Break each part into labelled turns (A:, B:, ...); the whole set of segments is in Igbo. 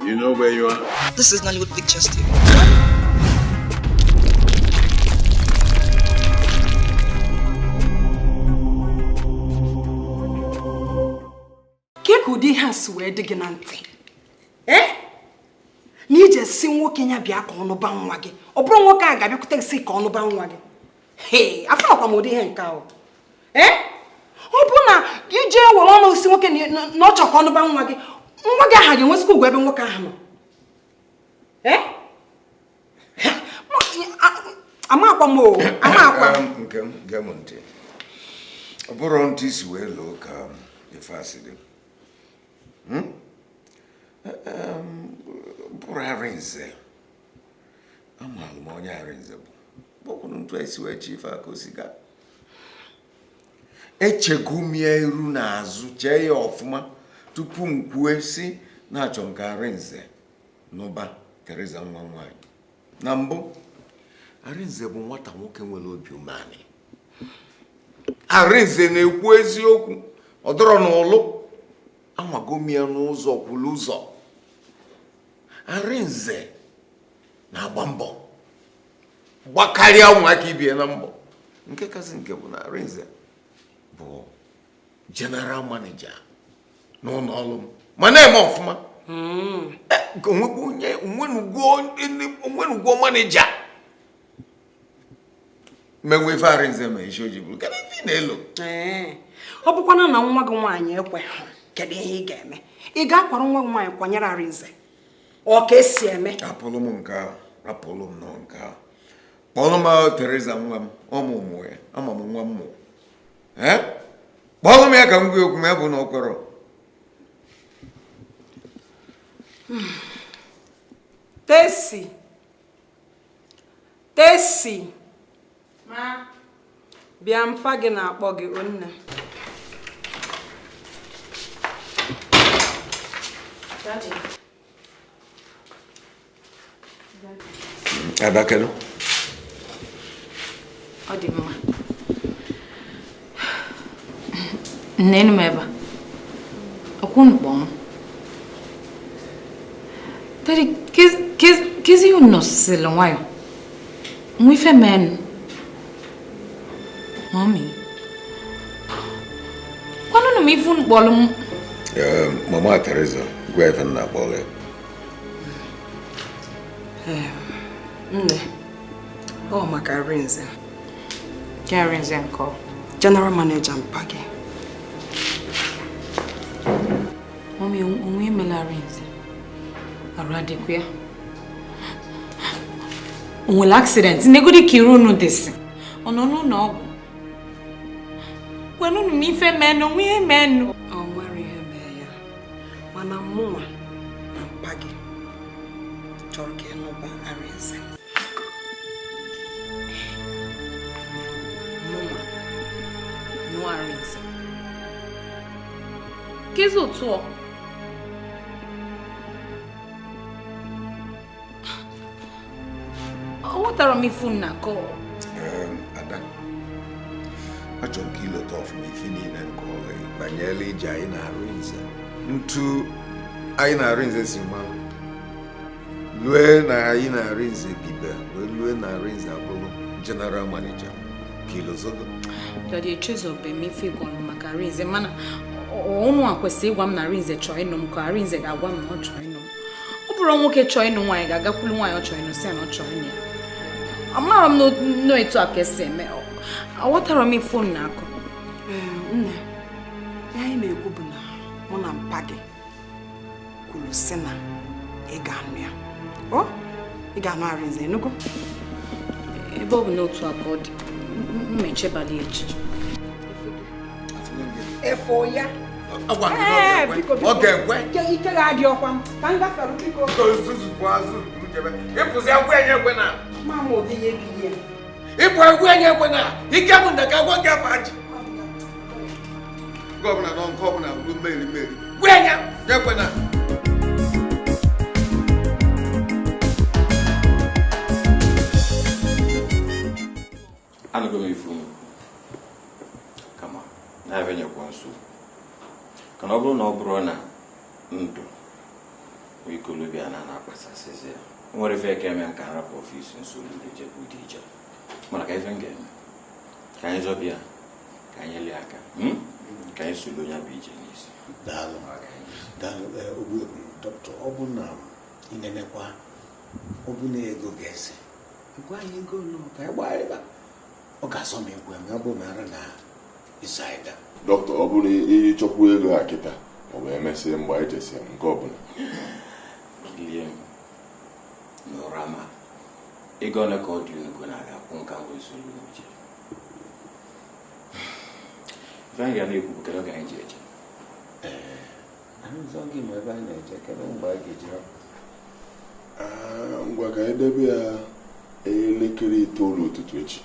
A: You know where you are?
B: This is Nollywood Pictures TV.
C: Kekudi has where digging auntie. Eh? Need a sing walking a biak on the bandwagon. Or bring what I got you could sick on the bandwagon. Hey, I found a moody and cow. Eh? Opuna, you jail will almost walking not your on the bandwagon. What guy you was go web and walk a eh? I'm up a more. I'm up.
D: Gamonte. Obodo this way look if I see them. Poor Arinze. I'm all Arinze. Bokun twice where chief Akosiga. Echegumie runa azuche ofuma tupu kwesi na chonka Arinze. Noba Teresa nwanyi. Na mbụ Arinze bụ nwata nwoke nwere obi umeani. Arinze na-ekwu eziokwu. Ọdọrọ n'ụlọ. Amagomie n'ụzọ kwulu ụzọ. Arinze na-agba mbọ. Gbakarịa ụmụaka ibie na mbọ. Nke kasị nke bụ na Arinze bụ general manager n'ụlọ ọrụ m. Ma na-eme ọfụma. Onwenugo manager. Menwe ife Arinze ma isi ojibu. Kedu ife na-elo?
C: Ọ bụkwana na nwa gị nwaanyị ekwe. Kedu ihe ị ga-eme? Ị ga-akwara nwa gị nwaanyị kwanyere Arinze. Ọ ka esi eme?
D: Apụlụ m nke ahụ. Rapụlụ m nọ nke ahụ. Kpọlụ m Teresa nwa m. Ọmụmụ ya. Ama m nwa m mụ. Kpọlụ m ya ka m gwa okwu m ya bụ na ọ kwere.
C: Tesi. Ma. Bịa mpa gị na-akpọ gị onne. Daddy.
D: Abakelu.
E: Ọ dị mma. Nnenu m ebe. Ọkwụnụ kpọm. Daddy, kizi yu nosili nwayo. Mwife men. Mommy. Kwano mi fun bolu.
D: Mama Teresa, gwa even na bole.
C: Nne. Oh, maka Arinze.
E: Arinze nko.
C: General manager mpage.
E: Mommy, unwe mela Arinze. Arade kuya. Unwe accident. Negodi kiru no desi. Ono no no. Kwano mi fe men, unwe men.
C: Oh, worry him ya. Mana mwa na mpage. Chorke no ba Arinze. Mwa. No Arinze.
E: Kezo tuo. What are my phone na call?
D: Ada. Achọrọ ka ilota ọfụma ife niile nke ọla banyere ije anyị na Arinze. Ntu anyị na Arinze si ma. Lue na anyị na Arinze bibe, wee lue na Arinze abụrụ general manager. Kilo zogo.
E: Daddy choose be me fe kon maka Arinze mana onu akwesi ịgwa m na Arinze chọọ ịnụ m ka Arinze ga-agwa m na ọ chọọ ịnụ m. Ọ bụrụ nwoke chọọ ịnụ nwaanyị ga-agakwulu nwaanyị ọ chọọ ịnụ si na ọ chọọ ịnụ ya. Amara m no etu akese eme. Awatara m phone na akọ.
C: Nne. Ya ime ekwu bụ na mụ na mpa gị kwuru sị na ị ga-anụ ya. O? Ị ga-anụ Arinze enugo?
E: Ebe ọ bụ n'otu aka ọ dị. Mmechebali echiche.
C: Efo ya.
D: Agwa gị ọ ga-ekwe.
C: Ike ga-adị ọkwa m. Ka m gafere biko.
D: Zuzukwu azụ jebe. Ịpụzi agwa enye ekwe na.
C: Mama odi ye biye.
D: Ịpụ agwa enye ekwe na. Ike bụ ndaka agwa gị afaji. Gọvanọ nọ nke ọbụla bụrụ mmeri. Gwa enye ekwe na.
F: I'm going to phone. Come on, I have any questions. Can I go no brona? we could be an anapasa. What if I came and can rap office and so the jet with each other? What I can get. Can you Zobia? Can you Liaka? Can you Suluya Beaches?
A: Dr. Obunam in an equa. Obune go guess. Why you go no? Why? Ogasomi when Abu Marana is either.
G: Dr. Obuni, Chukwuka Akita, or MSM by JSM Governor.
F: Killian Norama. A gonna call you Gunaga, Uncle Suluji. Very unable to get a judge. I'm talking my banner, Jack, I don't buy it.
G: What I did be a liquor told to Twitch.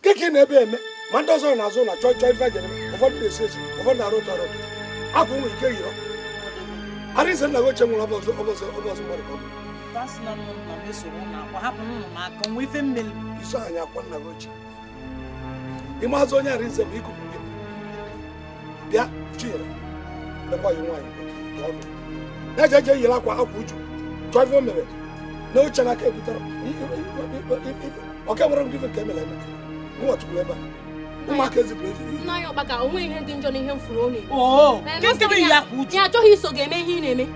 H: Kiki nebe me mandozo na zo na choi fagere ofo de sesi ofo na roto roto aku mu ike yiro Arinze na go chemu obozo moriko
C: that's not no me so na what happen na kan we fe mmel
H: iso anya kwa na go chi imazo nya Arinze mu ikuku bia chiro le kwa yi nwan na jeje yira kwa akuju choi fo mebe no chana ka ebutaro okay we're going to give Kemela what to remember Umakezi please
I: na yo baka onwe ihe ndị njọ na ihe mfuru oni
C: Kingsley ya kuju
I: ya achọghị iso ga-eme ihe na-eme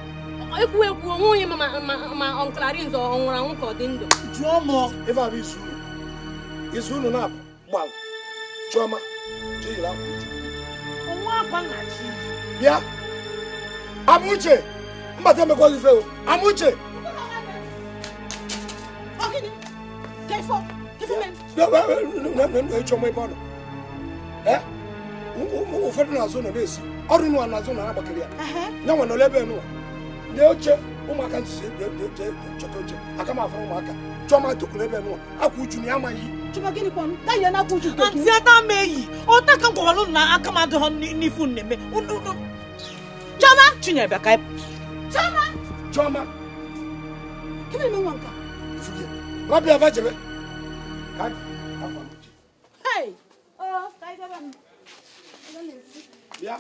I: ekwu onwe ma Uncle Arinze ọnwụrụ anwụ ka ọ dị ndụ
H: jụọ mọ ebe a bụ izu unu na-apụ gbal Chioma jiri akwụju
C: ọnwa akwa na chi
H: bịa Amuche mbata emekwa ife o Amuche no, Chioma ibono. Ụfọdụ na-azụ nọ na-esi ọrụ nụ na-azụ na agbakiri ya nyanwa nọ lebe nụ na oche ụmụaka ntụsi chọta oche aka m afọ ụmụaka Chioma tụkwuru ebe nụ akwa uju na ya amaghị
C: Chioma gịnị kwanu ta ihe na akwa uju nke ntị ata meyi o ta ka ngwalu na aka ma do n'ifu nneme Chioma chinye bịa ka
H: Chioma
C: kịnị me nwanka
H: fugie rabia vajebe ka
C: hey oh kai baba
H: bịa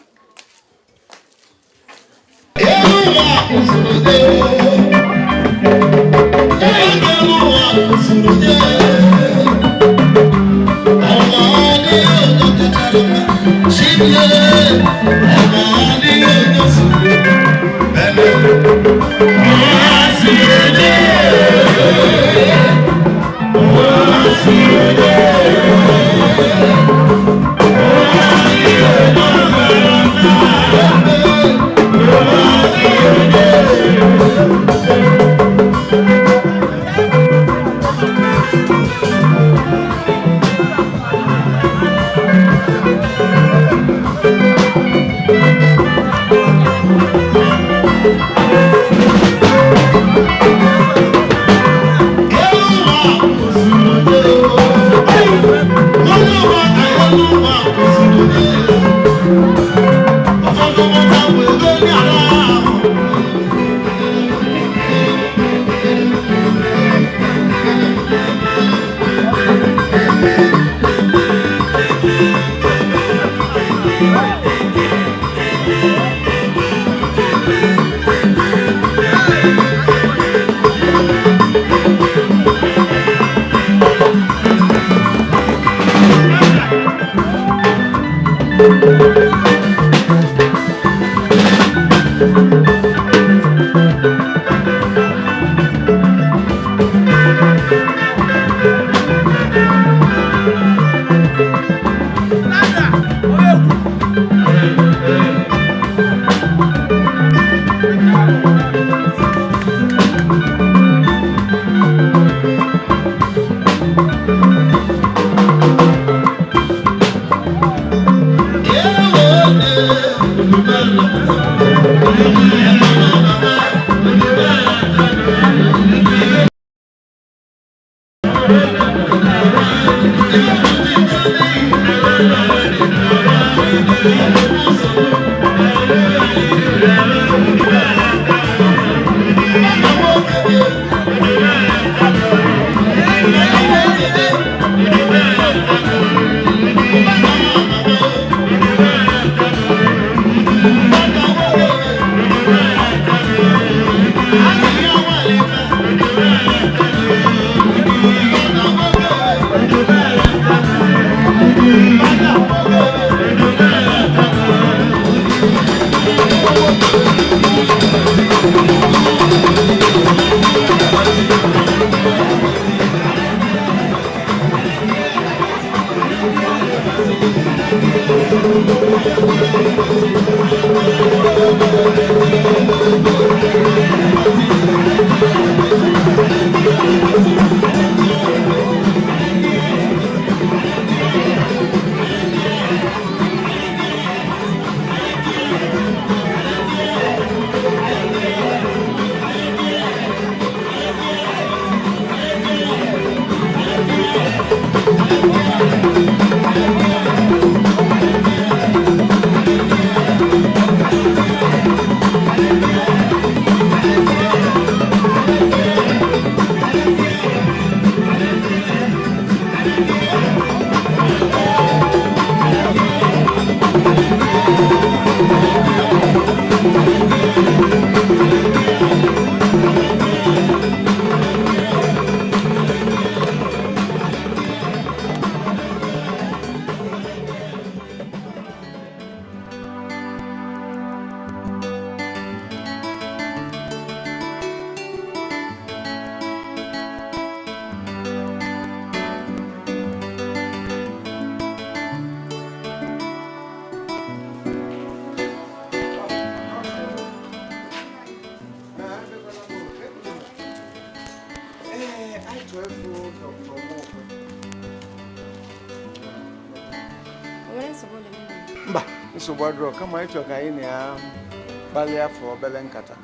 A: Nsogbu kama ịchọ ka anyị na-agbalị afọ obele nkata.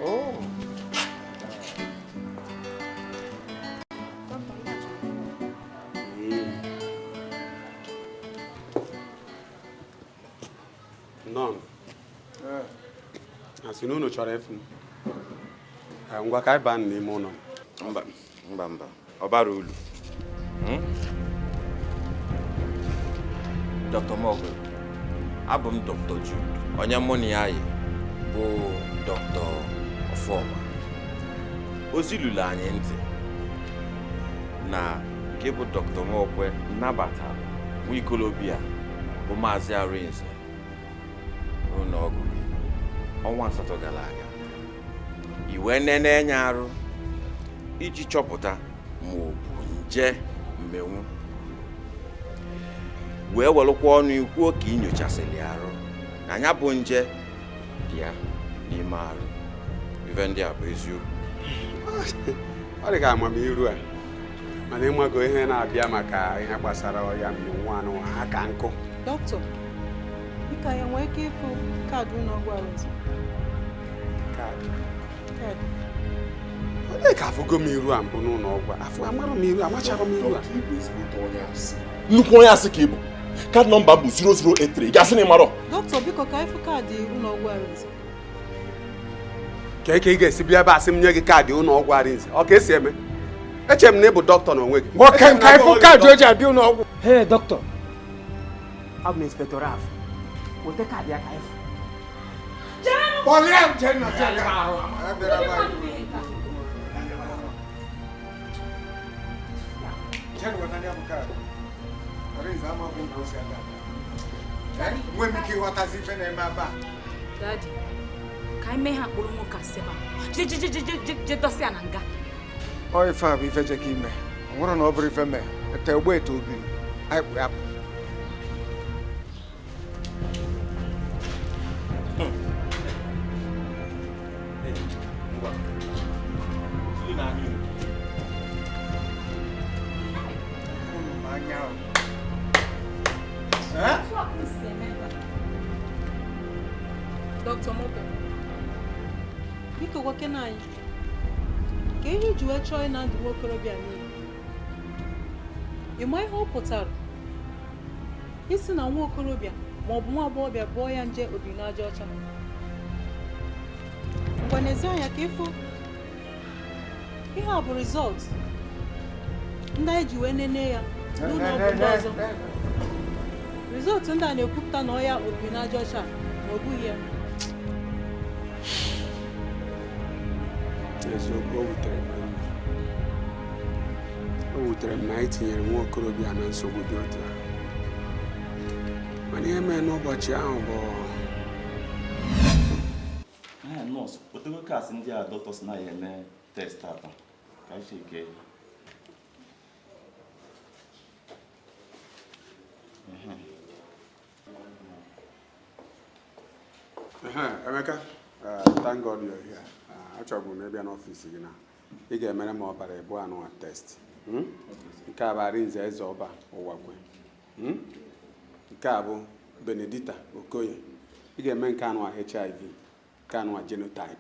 A: Oh.
J: None. Asị na unu chọrọ efu ngwa ka anyị baa n'ime ụlọ.
F: Mba. Ọ bara ulu. Dr. Mogo, abụ m Dr. Jude, onye mụ na ya yi bụ Dr. Offor. Ozi lụrụ anyị ntị na nke bụ Dr. Mokwe nabatara nwa ikolobịa bụ Maazị Arinze n'ụlọ ọgwụ gị ọnwa 8 gara aga. Iwe nene enye arụ iji chọpụta ma ọ bụ nje mmenwu. Wee welụkwa ọnụ ikwu ka inyochasịrị arụ na anya bụ nje dị ya n'ime arụ. Ife ndị a bụ eziokwu.
J: Ọ dị ka amamiru a mana ịmago ihe na-abịa maka ihe gbasara ọya mmenwu anụ ha ka nkụ.
K: Dọkịta, dịka ya nwee ike ịfụ kaadị ụlọ ọgwụ Arinze.
J: Kaadị? Ọ dị ka afụgo m iru a mbụ n'ụlọ ọgwụ. Afụ amara m iru, amachara m iru a.
G: Nnukwu onye asị ka ị bụ. Kaadị nọmba bụ 0083. Ị ga-asị na ị marọ.
K: Dọkịta, biko ka ịfụ kaadị ụlọ ọgwụ Arinze.
J: Ka ị ga-esi bịa ebe asị m nye gị kaadị ụlọ ọgwụ Arinze. Ọ ka esi eme? Eche m na ị bụ dọkịta n'onwe gị.
H: Nwoke nka ịfụ kaadị o ji abịa ụlọ ọgwụ.
L: Hey, doctor. I'm Inspector Raf. We'll take care of your life.
E: Daddy, can I make her go more casema? Je dosi ananga.
A: Oh, if I be vegetarian, I want to know every family. Tell where to be. I will.
K: Dr. Mogo, biko gwoke na anyị ka ihe iji wee chọọ na ndụ nwokorobịa niile. Ị ma ihe ọ pụtara isi na nwa okorobịa ma ọ bụ nwa agbọghọbịa bụọ ya nje obirinajaọcha. Ngwa n'ezi anya ka ịfụ ihe a bụ rizọt ndị anyị ji wee nene ya n'ụlọ ọgwụ ndị ọzọ. Rizọt ndị a na-ekwupụta na ọya obirinajaọcha ma ọ bụghị ya.
J: Eziokwu, o wutere m na anyị tinyere nwa okorobịa na nsogbu dị otu a. Mana ihe mere n'ụbọchị ahụ bụ
M: nọọsụ otego kasị ndị a dọkịta si na ya eme test atọ ka anyị ike.
J: Emeka, thank God you're here. Achọbụ m ịbịa n'ọfịs gị na ị ga-emere m ọbara ebu anụ test. Nke a bụ Arinze eze ọba ụwakwe. Nke a bụ Benedita Okoye. Ị ga-eme nke anụ HIV, nke anụ genotype.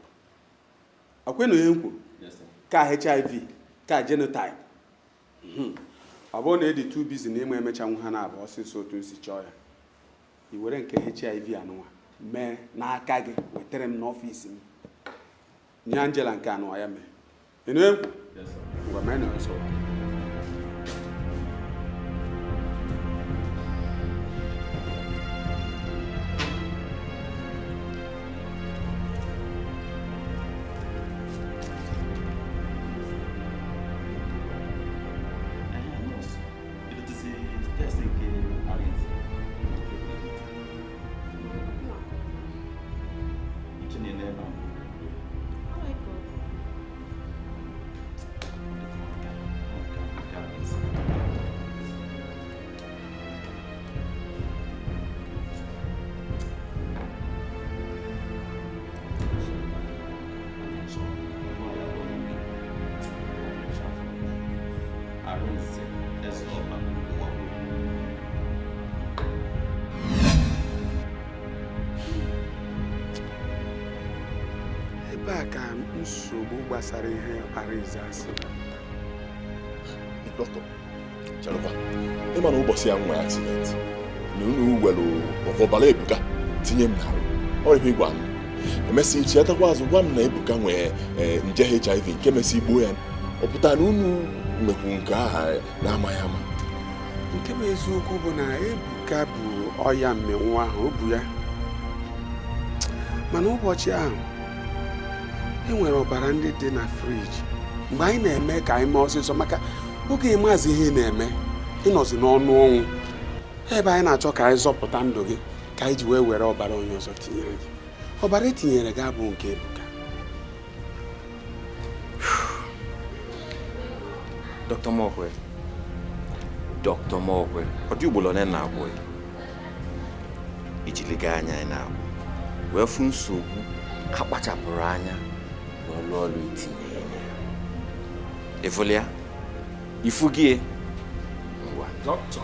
J: Akwenu ihe nkwu? Ka HIV, ka genotype. Ọ bụrụ na ịdị too busy na ịma emechanwu ha na-abụ ọsịsọ otu nsi chọọ ya. I were nke HIV anụnwa mee n'aka gị wetara m n'ọfịs m. Nye Angela nke anụ ya mee. Ị na-ekwu? Ngwa mee na ọsọ. Nsogbu gbasara ihe Arinze asị.
G: Dọkịta, chelụkwa, ịma na ụbọchị ya nwa accident na unu welu ọvọbala Ebuka tinye m n'ahụ. Ọ ihe ịgwa m. Emesịa ichi atakwa azụ gwa m na Ebuka nwee nje HIV nke mesị igbo ya. Ọ pụtara na unu mekwu nke aha na-amaghị ama.
J: Nke bụ eziokwu bụ na Ebuka bụ ọya mmenwu ahụ o bu ya. Mana ụbọchị ahụ enwere ọbara ndị dị na friji mgbe anyị na-eme ka anyị mee ọsịsọ maka oge maazị ihe na-eme ịnọzi n'ọnụ ọnwụ ebe anyị na-achọ ka anyị zọpụta ndụ gị ka anyị ji wee were ọbara onye ọzọ tinyere gị. Ọbara etinyere gị abụ nke Ebuka.
F: Dr. Mokwe, ọ dị ugboro ole na-abụ ijiliga anya anyị na-abụ wee fụ nsogbu akpachapụrụ anya n'ọlụ ọlụ itinye ya. Evolia, ifu gị
N: ngwa dọkịta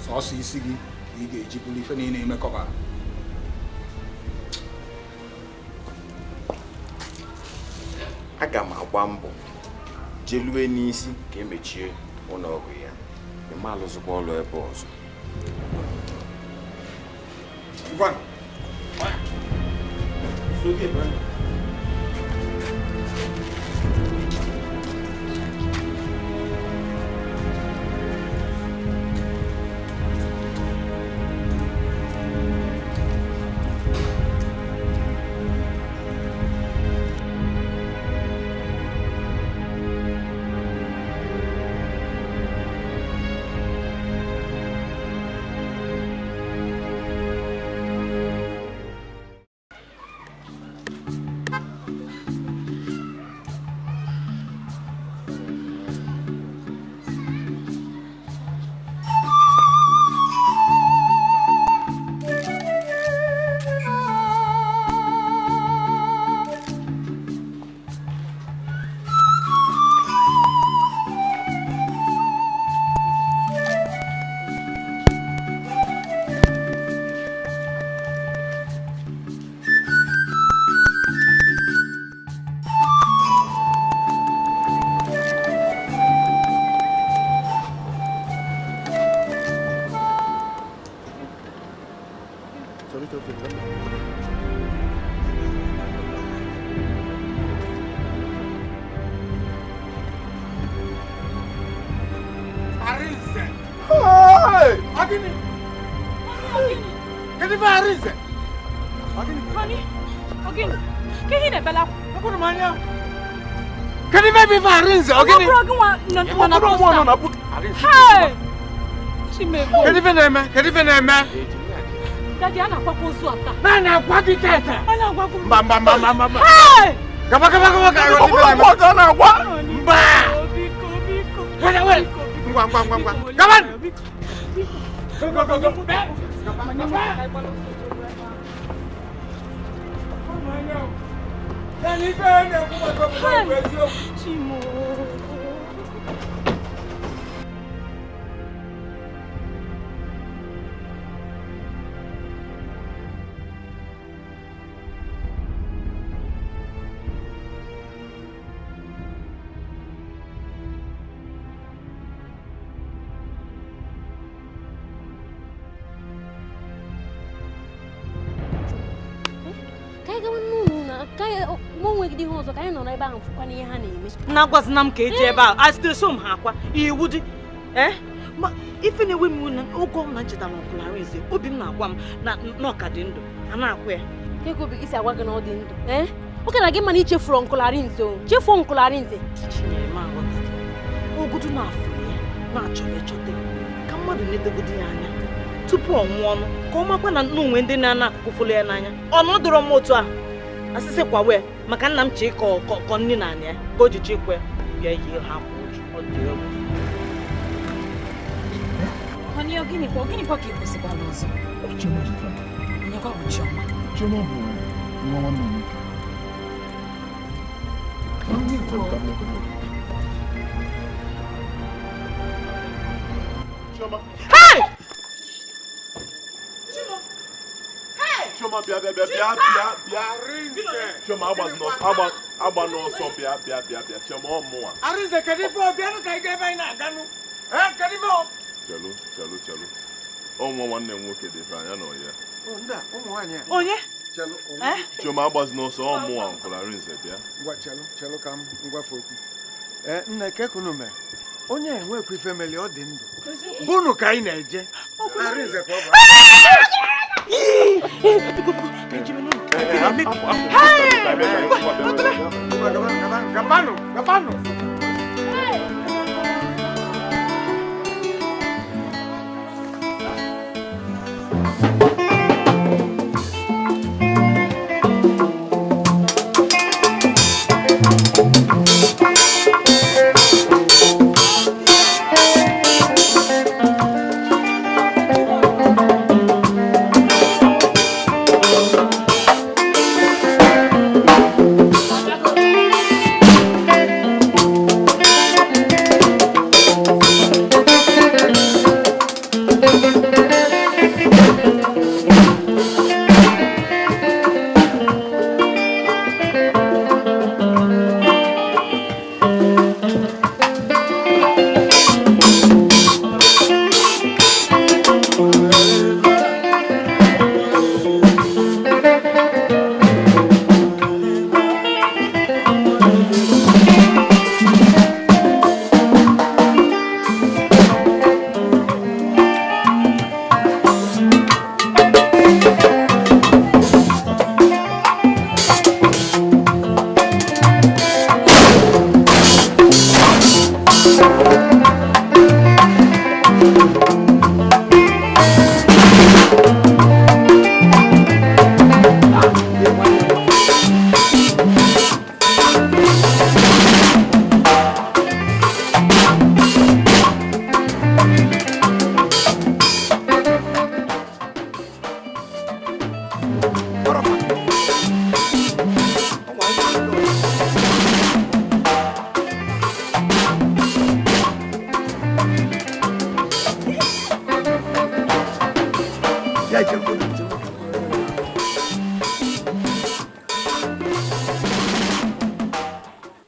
N: sọsọ isi gị ka ị ga-eji bụrụ ife niile emekọba.
F: Aga m agba mbọ jelue n'isi ka emechie ụlọ ọgwụ ya. Ịma alụzụkwa ọlụ ebe ọzọ.
N: Ngwa
H: Arinze, okay?
K: Hey! Daddy, ana kwa kuzu ata.
H: Nana kwa kitete.
K: Ana kwa kuzu.
H: Mama.
K: Hey!
H: Kaba. Mba. Biko. Wait. Ngwa. Come on.
O: na-agwazina m ka eji ebe a asịtịso m ha akwa iwu dị ma ife na-ewe m na oge ọbụla ncheta na ọkụla Arinze obi m na-agwa m na ọka dị ndụ a na-akwụ ya
I: ego obi gị si agwa gị na ọ dị ndụ oke na gị mana ichefuru ọnkụla Arinze o chefuo ọnkụla Arinze
O: chinyere m aghọta ogudu na-afụrụ ya na-achọrọ ịchọta ka mmadụ na-edogodo ya anya tupu ọ nwụọ ọnụ ka ọ makwa na onwe ndị na-ana akụkụ fụlụ ya n'anya ọnụ dọrọ m otu a asịsị kwawe maka nna m chi kọ nri na anya ka o ji chikwe bịa yi ha ọ dị egwu
E: gịnịkwa ka ị kwụsịkwala ọzọ onyekwa bụ Chioma
G: Chioma bụ nwa nwanne m Chioma Chioma bịa Arinze Chioma agba n'ọsọ bịa Chioma ọmụwa
H: Arinze kedu ife ọbịanụ ka ị ga ebe anyị na-aganụ kedu ife
G: chelu ọnwa nwanne m nwoke dị anya na ọya
O: onye
G: Chioma agbazi n'ọsọ ọmụwa nkwụrụ Arinze bịa
A: ngwa chelu ka m ngwafe okwu nna kekunu mere onye enwekwa ife meli ọ dị ndụ bụnụ ka anyị na-eje Arinze ka ọ bụ Gabanụ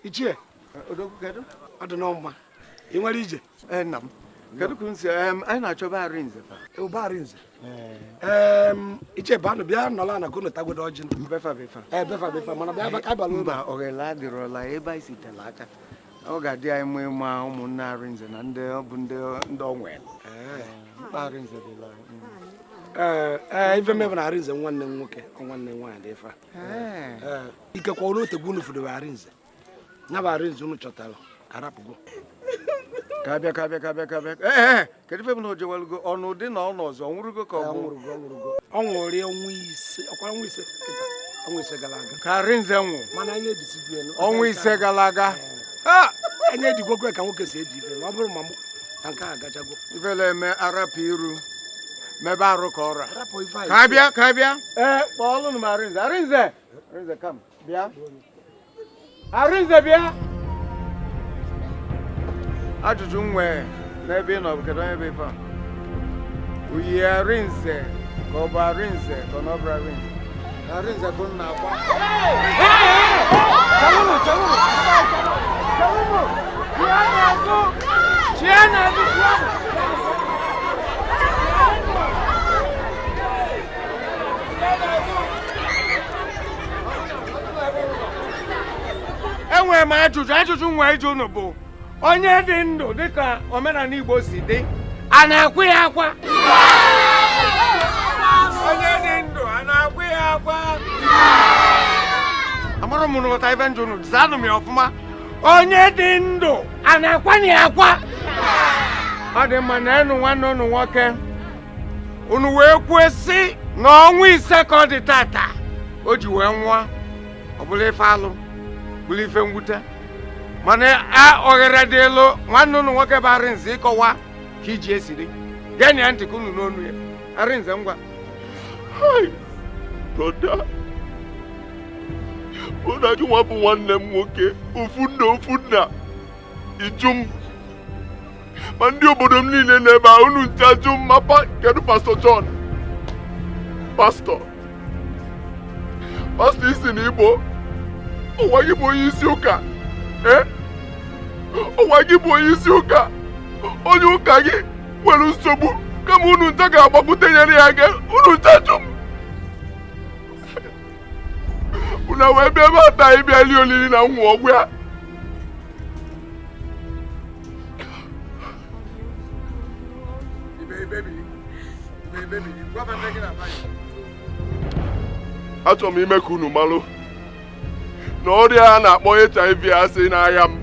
A: Ichie, ọ dị n'ọma. Ị nwere ije? Nna m. Kedu ka nsi anyị na-achọba Arinze fa?
H: Ụba Arinze. Ichie banụ bịa nọla na kono tagodo ọjị.
A: Befa.
H: Befa mana bịa baka abalị
A: mba oghela adịrọla ebe anyị sitere aka. Ọ ga-adị anyị mma ịma ụmụnne Arinze na ndị ọ bụ ndị onwe. Mkpa Arinze dịla.
H: Ife mebe na Arinze nwanne m nwoke nwanne m nwaanyị dị ife a. Ikekwa ọrụ otegbu unu fudobe Arinze. Nya bụ Arinze unu chọtara arapụgo.
A: Kabịa. Kedu ife bụ na o jewelugo ọnụ dị na ọnụ ọzọ nwụrụgo ka ọ bụ?
H: Ọ nwụrụ ọnwa ise, ọkwara ọnwa ise kịta, ọnwa ise gara aga.
A: Ka Arinze nwụ?
H: Mana anyị ejisibu
A: ọnwa ise gara aga.
H: Anyị ejigwokwe ka nwoke si eji ife, ọ bụrụ ma mụ na nke a agachago.
A: Ifele eme arapụ iru
P: mebe arụ ka ọrụ a. Ka bịa. Kpọọlụ m Arinze. Arinze kam bịa. Arinze bịa. Ajụjụ m nwee n'ebe ị nọ bụ kedu onye bụ ife a? Uyi Arinze ka ọ bụ Arinze ka ọ bụ Arinze? Arinze bụ nna akwa. Enwere m ajụjụ nwa ije unu bụ onye dị ndụ dịka omenala Igbo si dị a na-akwụ ya akwa? Onye dị ndụ a na-akwụ ya akwa? Amara m na ụta ife njụ unu zanụ m ya ọfụma. Onye dị ndụ a na-akwanye ya akwa? Ọ dị mma na enu nwanne unu nwoke unu wee kwuo sị na ọnwa 5 ka ọ dị tata o ji wee nwụọ. Ọ bụla ife alụ bụla ife mwute mana oghere dị elu nwanne unu nwoke bụ Arinze ịkọwa ka iji esiri geenị ya ntị ka unu n'onu ya. Arinze ngwa.
G: Broda gị nwa bụ nwanne m nwoke ofu nna iju m ma ndị obodo m niile n'ebe a unu nche ajụ m mapa kedu Pastor John Pastor isi na Igbo ụwa gị bụ onye isi ụka ụwa gị bụ onye isi ụka onye ụka gị nwere nsogbu kama unu nche ga-agbakwute nyere ya gị unu nche ajụ m unu wee bịa ebe ata ịbịa li olili na nwa ọgwụ ya. Achọrọ m ime ka unu malụ na ọrịa a na-akpọ HIV asị n'ahịa m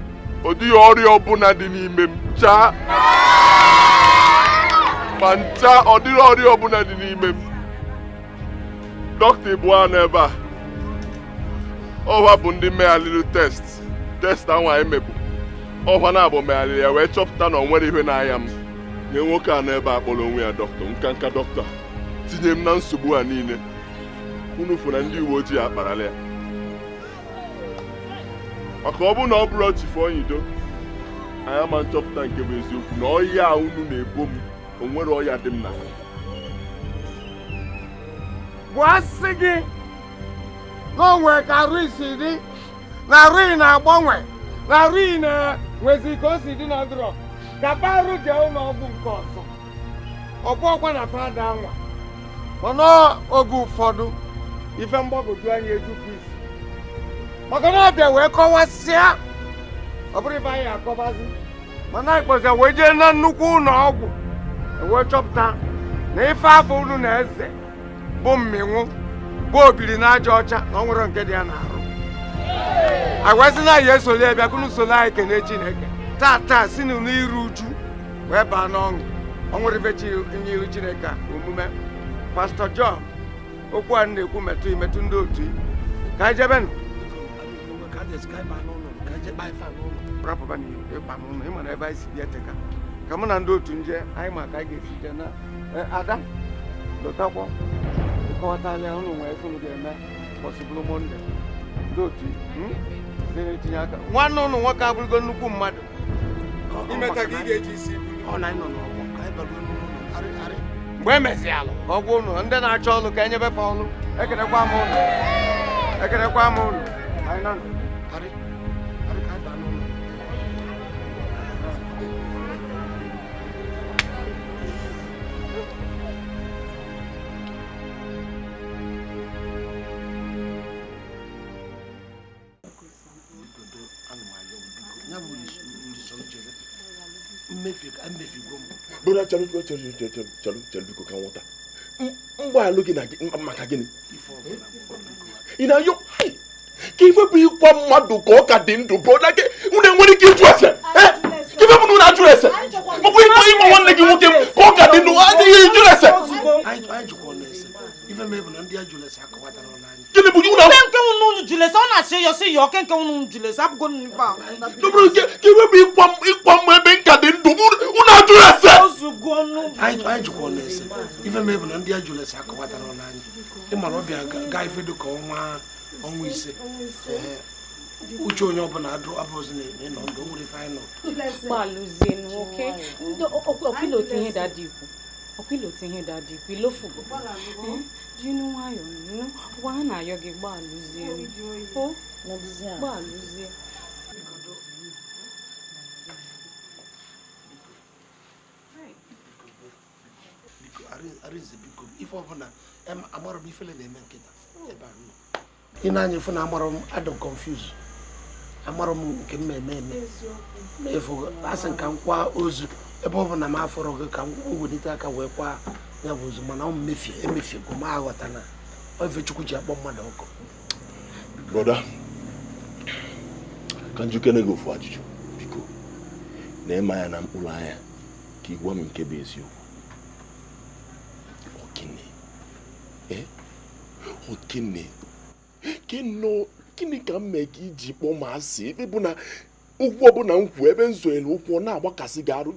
G: ọ dịghị ọrịa ọbụla dị n'ime m chaa ma ncha ọ dịghị ọrịa ọbụla dị n'ime m. Dọkịta Ibu n'ebe a ọha bụ ndị meghalịrị test ahụ anyị mebụ ọha na-abụ meghalịrị ya wee chọpụta na ọ nwere ihe n'ahịa m nye nwoke a n'ebe a kpọrọ onwe ya dọkịta nka dọkịta tinye m na nsogbu a niile. Unu fụ na ndị uwe ojii akparala ya maka ọ bụrụ na ọ bụrụ Chief Onyido anyị ama nchọpụta nke bụ eziokwu na ọya unu na-ebo m o nwere ọya dị m na
P: bụ asị gị na onwe ka arụ isi dị na arụ na-agbanwe na arụ na-nwezi ka o si dị na ndụrọ ka barụ jee ụlọ ọgwụ nke ọzọ ọ bụ ọkwa na fada nwa mana oge ụfọdụ ife mgbagwoju anya ejupụ isi maka na ọbịa wee kọwasịa ọ bụrụ ife anyị akọbazi mana ikpọzia wee jee na nnukwu ụlọ ọgwụ wee chọpụta na ife afọ unu na eze bụ mmịnwụ bụ obiri na aja ọcha na ọ nwere nke dị ya n'arụ. Agwasị na ya esoli ebịa kunu solo anyị kene Chineke taa si n'ụlọ iru uju wee baa n'ọṅụ ọ nwere ife nye iru Chineke omume. Pastor John okwu a na-ekwu metụ ndị otu ka anyị jebenụ rapụba n'ịkpa n'ụlọ ịma na ebe anyị si bịa teka ka mụ na ndị otu nje anyị ma ka anyị ga-esi je na ada dotakwọ ịkọwatala ụlọ nwee ife unu ga-eme pọsibụl Monde ndị otu na-etinye aka nwanne ụlọ nwoke abụrụgo nnukwu mmadụ imeta ka ị ga-eji isi mgbe e mesịalụ ka ọ gwa ụnụ ndị na-achọ ọlụ ka enyebefe ọlụ ekenekwa m ụlọ
G: Brother, chere biko ka nwụta mgbalụ gị na maka gịnị ị na-ayọ ka ife bụ ịkwa mmadụ ka ọ ka dị ndụ brother gị unu enwere ike ịjụ ese ife bụ na unu ajụrụ ese makwa ịkpọ nwanne gị nwoke ka ọ ka dị ndụ adịghị ịjụrụ ese
H: Even maybe Nandia Julius Akpotha.
P: Gini bu you know?
O: Kenke unu Julius, ona say your kenke unu Julius. Ap go ni ba.
P: Dobro give me ikwam ebe nka dị ndụ una Julius.
H: I go less. Even maybe Nandia Julius Akpotha online. Imarobia guy fedo ko onwe ise. Uche onye ọbụla adụ abụzi na ndụ nwere final.
E: Gbalụzie okay? Okiloti ihe dadi ikwu. Okiloti ihe dadi ikwu ilofugo. Jinu nwayo no wa na ayo gị gbalụzie. O gbalụzie.
H: Arinze biko ife ọbụla amara m ifele na-eme nkịta ebe a. Ị na-anya ifu na amara m adịm confused. Amara m nke mmemme efu asị nka nkwa ozu ebe ọ bụ na m afọrọ gị ka m welite aka wee kwa ya bụ ozu mana ọ emefie bụ ma aghọta na ofe Chukwu ji akpọ mmadụ ọkụ.
G: Brother, ka njikere gị ofu ajụjụ biko na-eme anya na mkpụrụ anya ka ị gwa m nke bụ eziokwu. Okene gịnị ka m mee ka iji kpọọ m asị ebe bụ na ụkwụ ọbụla m kwụ ebe m zoere ụkwụ na-agbakasị gị arụ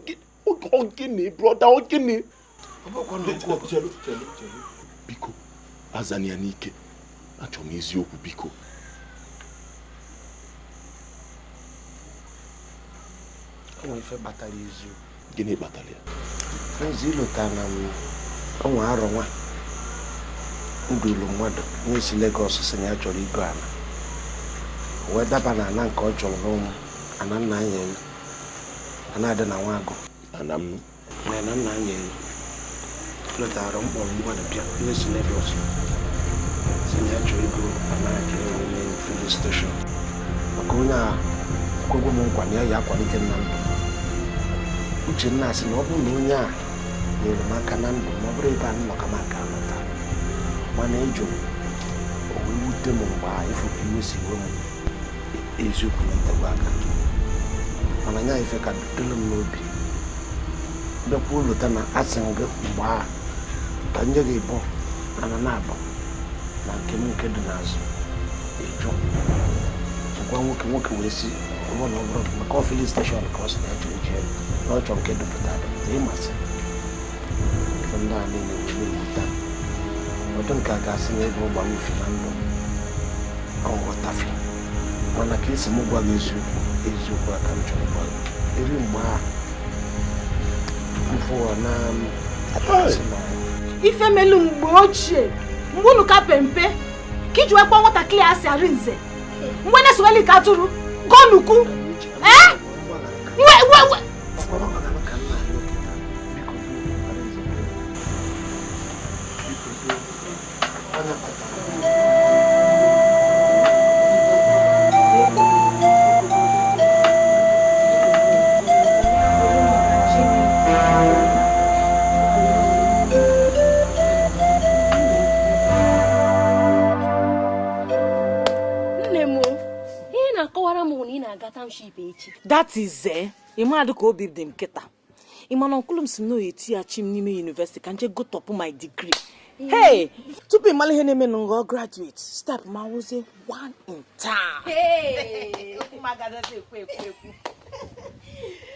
G: ogene brọda ogene biko azana ya n'ike achọrọ m eziokwu biko
H: Ife kpatara eziokwu.
G: Gịnị kpatara ya?
H: Ezi ilota na ọnwa arọ nwa ndụlụ mmadụ n'isi Lagos sị na ya chọrọ igo ala wee daba na ana nke ọ chọrọ n'ụmụ ana nna anya elu ana adị na Nwagụ
G: ana m
H: na nna anya elu lọtara mkpọrọ mmadụ bịa n'isi Lagos sị na ya chọrọ igo ana aka ewu n'elu filling station maka onye a kwegwo m nkwa na ya akwalite na ndụ Uche nna sị na ọ bụrụ na onye a nyere m aka na ndụ ma ọ bụrụ ebe a nnọka m aka alọta mana ịjụ o wee wute m mgbe ifufe iwe si we m eziokwu na itegbu aka mana nya ife ka dịlụ m n'obi bịakwa ụlọta na asị gị mgbe a ka nye gị ịbụ ana na-abụ na nke m nke dị n'azụ ịjụ ngwa nwoke wee si ụgbọ na ọbụrụ maka ọfili steshọn ka ọ sị na eji eji na ọ chọrọ nke dụpụta adịpụta ịmasị ndị a niile wee na-ewuta ọdụ nke a ga-asị na ebe ụgba nwufi na ndụ ọghọtafe mana ka esi m gwa gị eziokwu aka m chọrọ gwa gị eri mgbe a mfụọ na
C: ife melu mgbe ochie mgbe unu ka pempe ka iji wee kpọọ nwatakịrị asị Arinze mgbe na-esoweli ka atụrụ gonukwu
O: That is Imadu ka obi dị m kịta. Imana ọkụlụ m si no etiachi m n'ime university ka nje go top my degree. Hey, tupu ịmala ihe na-eme n'ụlọ graduate, step ma wụzie one in town.
I: Hey, magada se ekwu.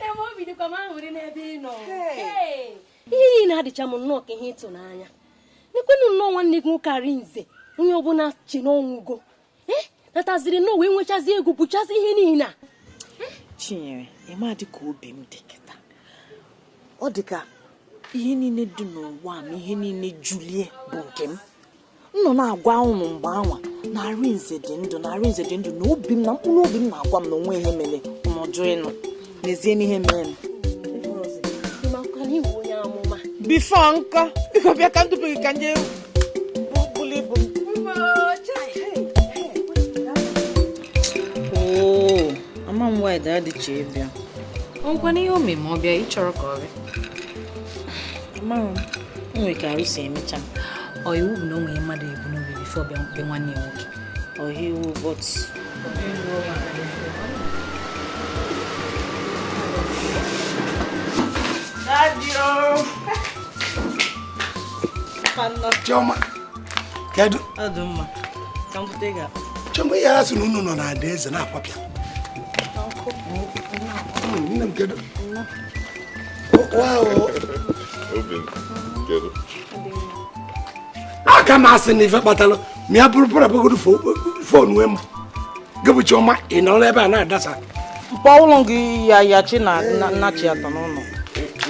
I: Emo bido kwa ma hụrụ n'ebe ị nọ. Hey, ihe na-adịcha m nnọọ ka ihe ịtụnanya. Nekwenu nnọọ nwanne gị nwoke Arinze, onye ọbụla chi n'ọnwụgo. Nataziri no wee nwechazi egwu buchazi ihe niile a.
O: Chinyere, ịmadị ka obi m dị kịta. Ọ dị ka ihe niile dị n'ụwa na ihe niile Julie bụ nke m. Nọ na-agwa ụmụ mgbe anwa na Arinze dị ndụ na obi m na mkpụrụ obi m na-agwa m na onwe ihe mere n'ọjọọ ịnụ. N'ezie n'ihe mere. Bifo nka, biko bịa ka ndụpụ gị ka nje bụlụ ibu m.
E: Ama m why dad Dikeh bịa. Ọgwa n'ihe o mee ma ọ bịa ịchọrọ ka ọ bịa. Ama m nwere ka arụ si emecha m. Ọ iwu bụ na o nwere mmadụ ebu n'obi bifo bịa mkpe nwanne ya nwoke. Ọ iwu but
H: Chioma, Kedu?
O: Adumma. Kamputega.
H: Chomwe ya asu nunu no na adaeze na akwapia. Nne m kedu? Wow.
G: Open. Kedu?
H: Aka masị na ife kpatalo. Mi apụrụ apagodu phone we m. Gebu Chioma ino ebe a na-adasa.
O: Paulo gị ya chi na chi atọ n'ụlọ.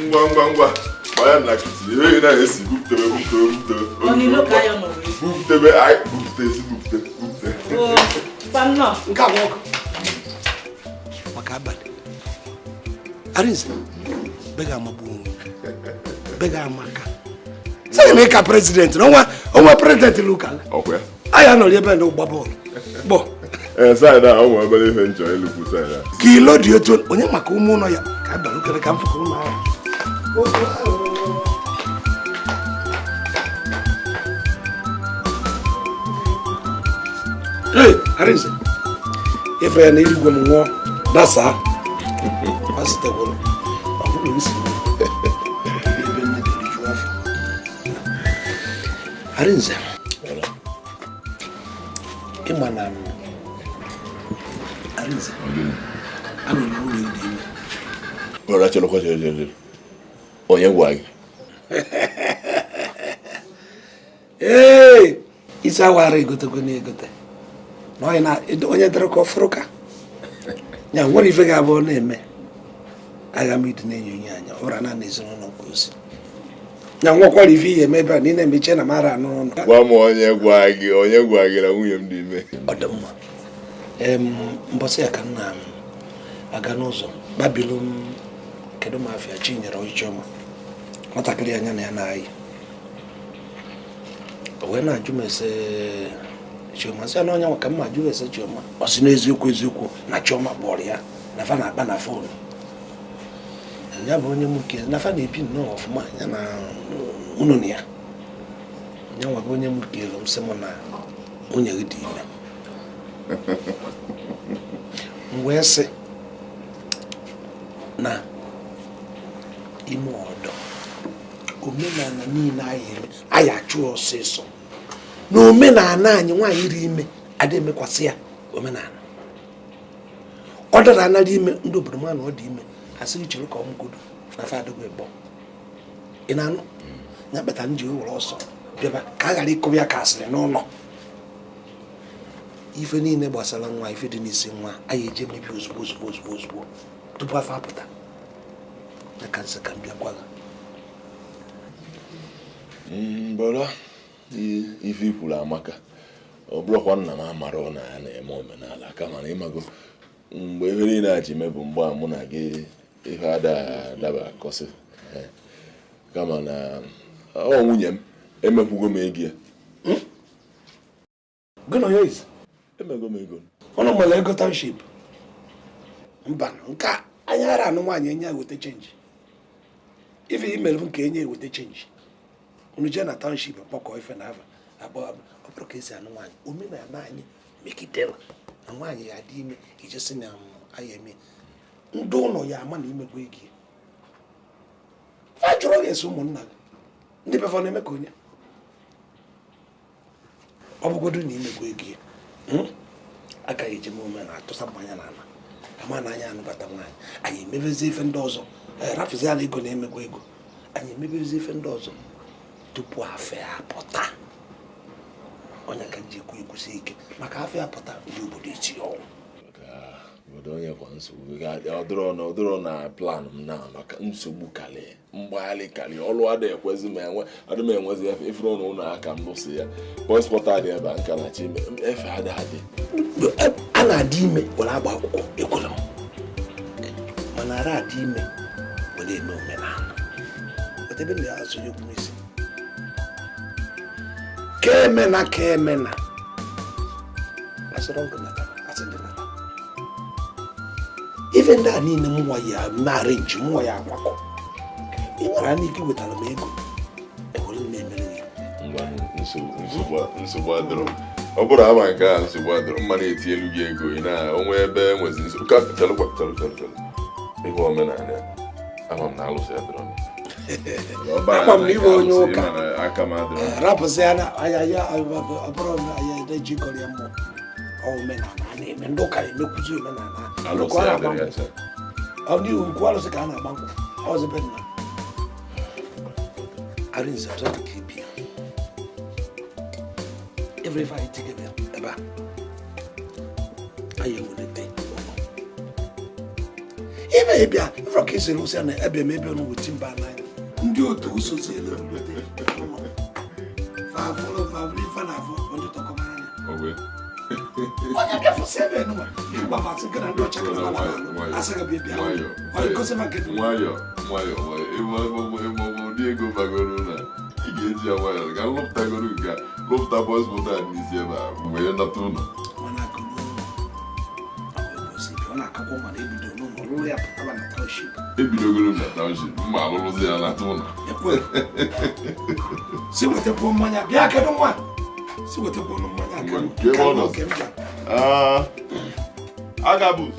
G: Ngwa. Baya na kiti. Ihe na-esi buputebe.
O: Onilo ka ya nọ.
G: Buputebe, ai bupute.
O: Oh, panno.
H: Nka woko. Makabade. Arinze. Bega mabu. Bega maka. Say make a president. No one president local.
G: Okay.
H: Aya no liebe no gbabo. Bo.
G: Say na o mo bele fe njo eluku say na.
H: Kilo di otu onye maka umu no ya. Ka ba lokere ka mfuko ma. Hey, Arinze. If I need go mo dasa. Pastor go. Afu ni si. Ebe na di juafu. Arinze. Imana Arinze. Ano na wo ndi mi.
G: Ora chelo kwa chelo. Onye gwa gị.
H: Hey, isa wara igote ko ni egote. No ina onye dere ko fruka. Nya nwere ife ga abụ na-eme. Aga m idi na-enyo anya. Ora na n'ezino no nkosi. Nya nwokwara ife ihe mebe na ị na-emeche na mara anụ ọnụ.
G: Gwa m onye gwa gị na nwunye m dị ime.
H: Ọdụmma. Mbọsị ya ka nna m aga n'ụzọ Babylon kedu ma afịa Chinyere Chioma. Nwatakịrị anya na ya na-ayị. O wee na-ajụ m ese Chioma sị na onye nwa ka mma ajụ ese Chioma. Ọ sị n'eziokwu na Chioma kpọrọ ya na fa na-akpa na fon. Ya bụ onye nwoke na fa na-ebi nnọọ ọfụma ya na unu na ya. Ya nwa bụ onye nwoke elu m sị m na nwunye gị dị ime. M wee sị na ime ọdọ omenala niile anyị achụ ọsịsọ na omenala anyị nwaanyị iri ime adị emekwasị ya omenala ọ dara anara ime ndị obodo ma na ọ dị ime asịghị chere ka ọmụgodo na fa adịghị egbo ị na-anụ ya kpata m ji were ọsọ bịaba ka a ghara ịkụba ya ka asịrị n'ụlọ ife niile gbasara nwa ife dị n'isi nwa anyị eje mebi ozugbo tupu afọ apụta na ka nsị ka m bịa gwaga
G: Bọla ife ikwuru amaka ọ bụrụkwa nna m amara na ya na-eme omenala kama na ịmago mgbe ihe niile a ji mebụ mgbe a mụ na gị ihe adaba akọsị kama na ọ nwunye m emekwugo m ego ya
H: gụnọ ya izi
G: emego m ego
H: ọnụ nwere ego township mba nke anyị ara anụ nwaanyị enye eweta chenji ife imere m ka enye eweta chenji unu jee na township kpọkọ ife na ava abụọ ọ bụrụ ka esi anụ nwaanyị omenala anyị megidela na nwaanyị ya dị ime ijesi na anyị eme ndị ụlọ ya ama na imekwa ego fa jụrụ ga-esi ụmụnna gị ndị befọ na-eme ka onye ọ bụgodo na imekwa ego aka eji m ome na atụsa mmanya na ala ama na anyị anụbata nwaanyị anyị emebezi ife ndị ọzọ rapụzi ya na ego na-emekwa ego anyị emebezi ife ndị ọzọ tupu afọ ya apụta onye ka ji ekwusi ike maka afọ ya apụta ndị obodo echi ọnwụ
G: obodo onye kwa nsogbu ọdụrụ na plan m na maka nsogbu karịa mgbagharị karịa ọlụ adịghị ekwezi m adị m enwezi efe ifere ụlọ ụlọ aka m lụsị ya pọspọtụ adị ebe a nka na chi efe adịghị
H: a na-adị ime were agba akwụkwọ ekwela m mana ara adị ime were eme omenala ebe na ya azụ ya okwu n'isi ka emena asịrị ọgụ nata asị ndị nata ife ndị a niile mụnwa ya na-arịnji mụnwa ya agbakọ ị nwere a n'ike wetara m ego ewere m emere ya
G: nsogbu adịrọ ọ bụrụ ama nke a nsogbu adịrọ mmadụ eti elu gị ego ị na onwe ebe enwezi nsogbu ka chalụ ihe omenala ama m na alụsị adịrọ
A: Ama m iwe onye ụka rapụsị ya na aya abụrụ na aya ejikọrọ ya mmụọ omenala a na-eme ndị ụka emekwuzi omenala ọ n'ihu nkwu alụsị ka a na-agba nkwụ ọzọbe nna Arinze ọzọ dị ka ibi ya every fight together ebe a anyị ewulite ebe ịbịa ịfọrọ ka esiri ụsị na ebe eme ebe ọnụ weti mba n'anya ndị otu usozi ele wulite onye kefụsị ebe nụwa ịgwa masị gị na ndị ọcha kara na asị gị bịa onye gosi maka
G: nwayọ ụdị ego bagoro na ị ga-eji ya nwayọ ga lụpụtagoro nke a lụpụta bọs moto a n'isi ebe a wee nata ụlọ ebidogoro na township mma alụrụzi ya nata ụlọ
A: si wetakwa mmanya bịa kedu nwa si wetakwa mmanya
G: Agabus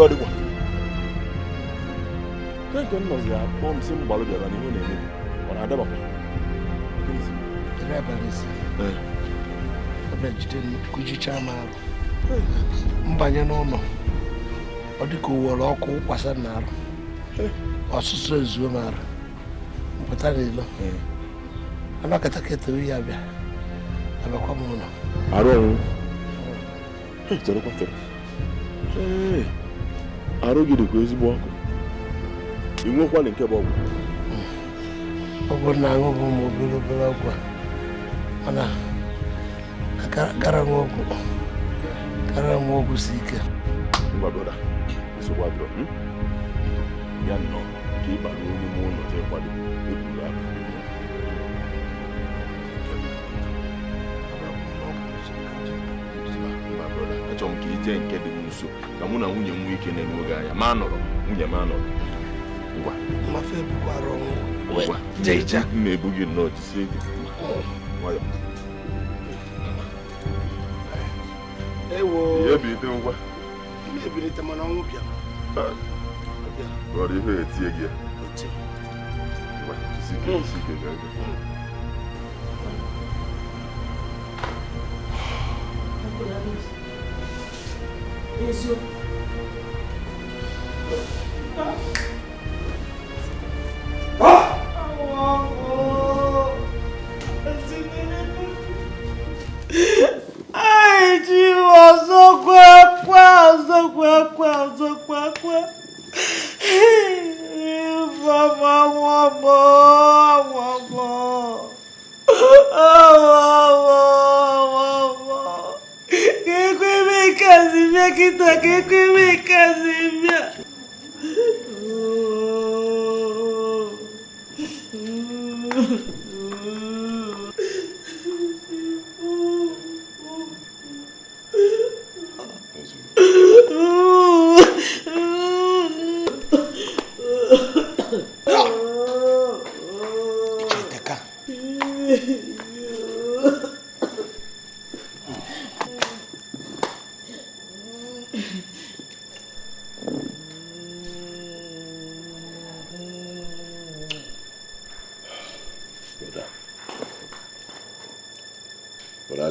G: ọdịkwa nke nọzi akpọ m si m gbalụ bịara n'ihe na-eme ọ na-adabakwa
A: kụjicha m arụ mbanye n'ụlọ ọ dịka owere ọkụ kwasa n'arụ ọsụsụ ezuo m arụ mpụta n'ilo anakọtakịta oyi ya bịa abịakwa m ụlọ
G: arụ ọrụ arụ gị dịkwa ezigbo ọkụ ị nwekwana nke bụ
A: ọgwụ na aṅụ bụ ma obere ọgwụ mana gara m ọgwụ si ike
G: mgbadoda nsogbu adịrọ ya nọ ka ị bara onye ime ụlọ je kwado eburu aka achọrọ m ka ije nke dị m nso ka mụ na nwunye m nwee ike na-enwe oge anya ma nọrọ nwunye m anọrọ ngwa m na-ebu gị nnọọ jisie gị nwayọ ihe bilite ngwa ọrụ ihe etie gị isi ike ga-aga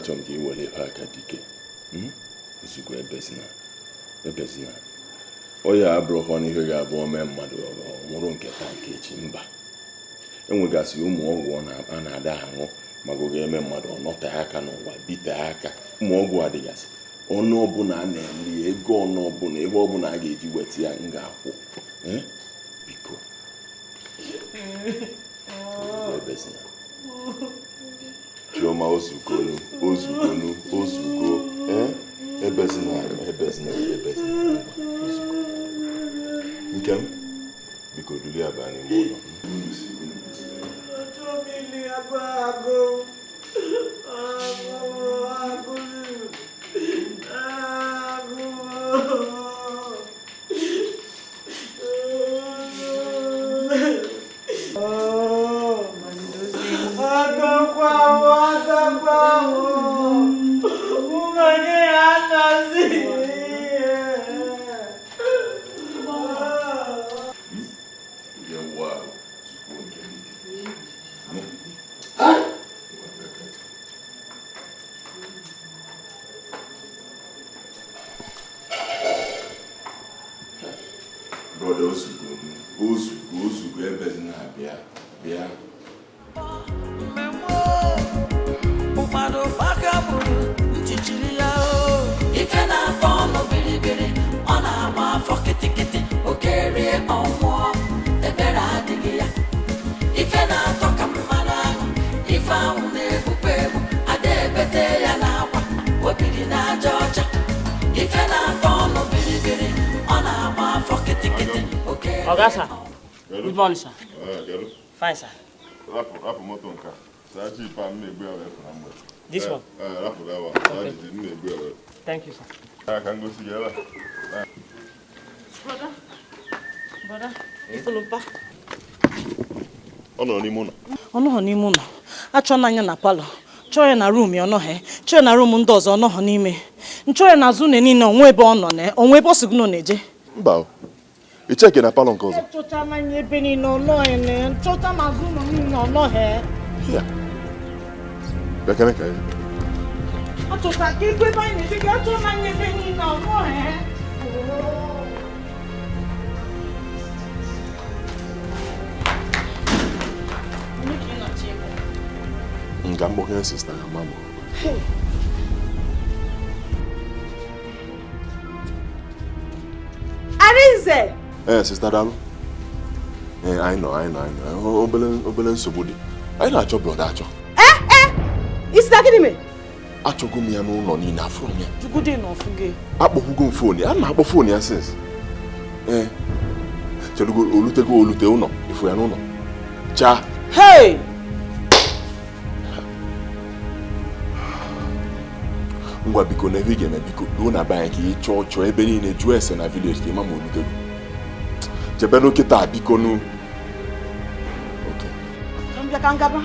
G: achọrọ m ka ị were ebe aka Dikeh ozugbo ebezina onye abụrụkwa n'ihe ga-abụ ome mmadụ ọmụrụ nke taa nke echi mba enwegasị ụmụ ọgwụ a na-ada aṅụ maka oge eme mmadụ ọ nọte aka n'ụwa bite aka ụmụ ọgwụ adịgasị ọnụ ọbụla a na-eli ego ọnụ ọbụla ebe ọbụla a ga-eji weta ya m ga-akwụ biko ebezina Chioma ozugo ebezina Nkem biko dulie abịa n'ime ụlọ
O: Ogasa. Good morning, sir. Fine, sir. This one? Okay. Thank you, sir.
G: I can go see you.
O: Brother, Ifulupa.
G: Ono ni muna.
O: Ono ni muna. Acho na anya na palo. Choye na room yo no he. Choye na room ndo ozo no ho n'ime. Nchoye na zune ni na onwe ebe ono ne. Onwe ebe osigno neje.
G: Mba. I check na palo nke ozo.
O: Chota na nye ebe ni no no ene. Chota na zuno ni no no he.
G: Yeah. Bekene ka yi.
O: Chota ke gbe ba ni se ke chota na nye ebe ni no no he.
G: Nga mboke sister ya mama.
C: Arinze.
G: Sister Dalu. I know. Obele nsogbu dị. I na-achọ brother achọ.
C: Isi na gịnị me?
G: Achọgo m ya n'ụlọ niile afọ ya.
O: Jugude na ofuge.
G: Akpọkwugo m phone ya. A na-akpọ phone ya since. Chelugo olute ụlọ ifu ya n'ụlọ. Cha.
O: Hey!
G: Ngwa biko na ebe ga-eme biko ruo na banye ka ị chọọ ebe niile jụọ ese na village ka ịma ma olutego. Chebe n'okịta biko nu. Okay.
O: Mbịa ka ngaba.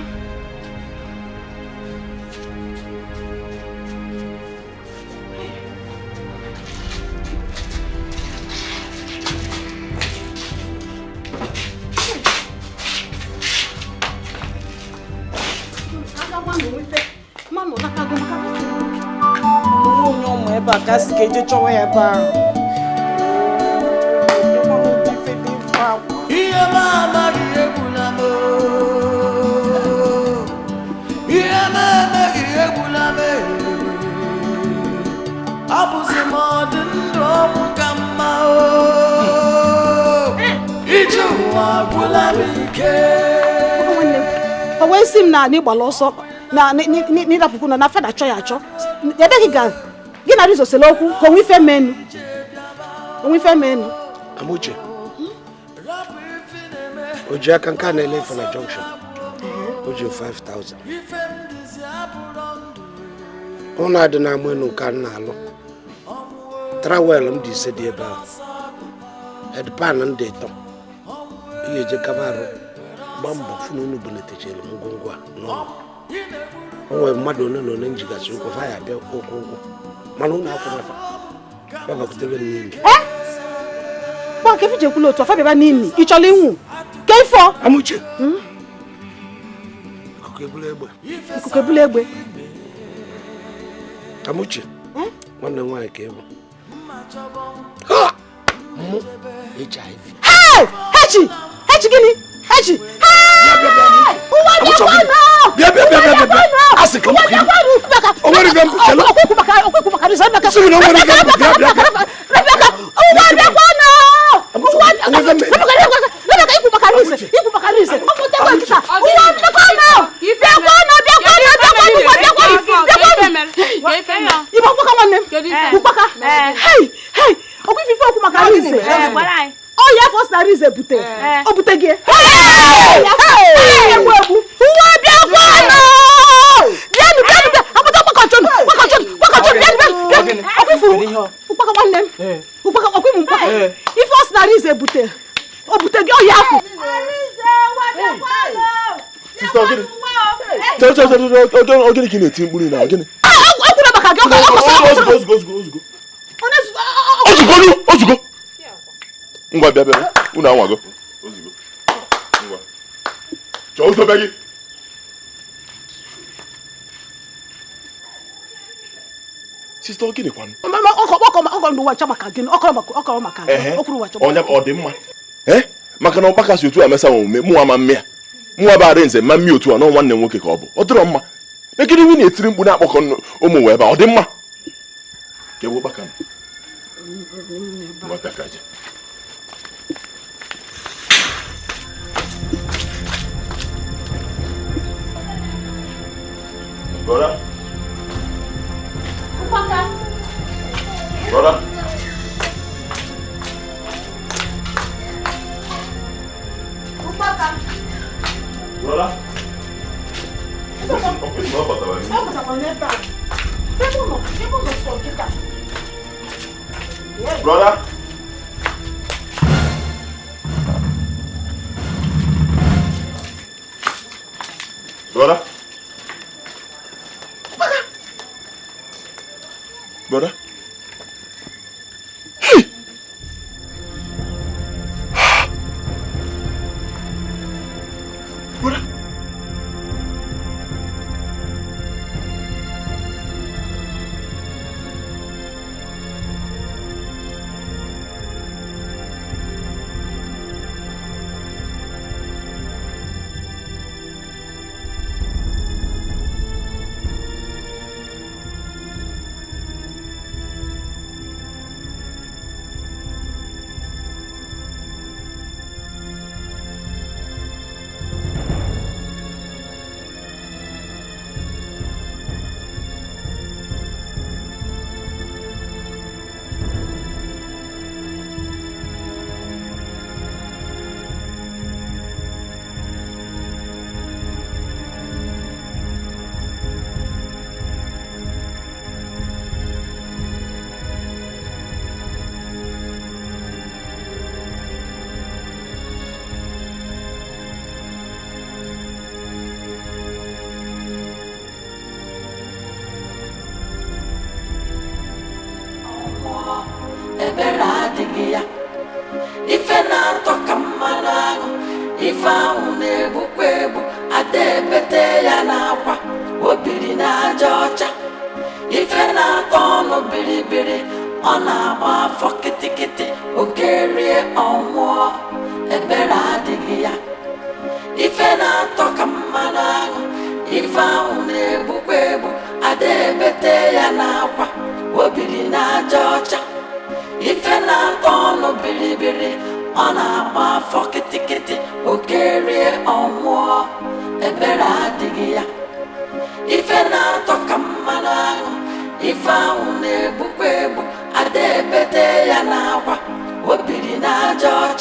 C: Kasi keje chowe ya ba.
Q: Iya mama diebulamo. Iya mama diebulame. Abuze modendo mukama o. Iju wa bulamike.
C: Owe sim na ni gbaloso na ni rapuku na fada cho ya cho. Ebe ki ga gina rizo seloku ko wi fe menu. Wi fe menu.
H: Amuche. Oja kan kan ele for na junction. Oja 5,000. Ona de na menu kan na alo. Trawel m di se de ba. Head pan and de to. Iye je kabaro. Bambo funu nu bulete chele mungongwa. No. Owe mmadụ no njigasị ụkwụ fa ya bịa ụkwụ mana ụlọ akwụkwọ fa baba kutebe n'imi
C: ba ke fije kwulo to fa bịa n'imi ị chọrọ inwu ke ifo
H: Amuche ikuku ebule egbe Amuche nwanne nwaanyị ka ebu mụ HIV
C: Hechi gịnị Hechi
H: Asik kamu kiri. Ongori gam chalo.
C: Aku bakar sana ka.
H: Sini ongori gam.
C: Rebecca. Uwanda kono. Rebecca iku bakarise. Omo te ko kita. Uwanda kono. Ife kono. Ibo ko ka nnem. Ukpaka. Hey. Oku ife oku makarise. Oh yeah, first that is a bute. O bute ge. Hey! Uwa bia
G: Sister, okay, the one. Maka na ọkpaka si otu amesa omume mụ ama mmịa mụ aba Arinze ma mmịa otu a nọ nwanne nwoke ka ọ bụ ọ dịrọ mma ekiri nwunye etiri mkpu na-akpọkọ ụmụ wee ebe ọ dị mma ka ewu ọkpaka nwata ka aja Brother. Brother. Brother. Brother. Brother. Brother. Hey. Brother.
Q: ebere adịghị ya ife na-atọ ka mmanụ aṅụ ife ahụ na-egbukwa egbu ada ebete ya n'akwa obiri na aja ọcha ife na-atọ ọnụ biribiri ọ na-agba afọ kịtịkịtị oke rie ọnwụọ ebere adịghị ya ife na-atọ ka mmanụ aṅụ ife ahụ na-egbukwa egbu ada ebete ya n'akwa obiri na aja ọcha ife na-atọ ọnụ biribiri ọ na-agba afọ kịtịkịtị oke rie ọnwụọ ebere adịghị ya ife na-atọ ka mmanụ aṅụ ife ahụ na-egbukwa egbu ada ebete ya n'akwa obiri na aja ọcha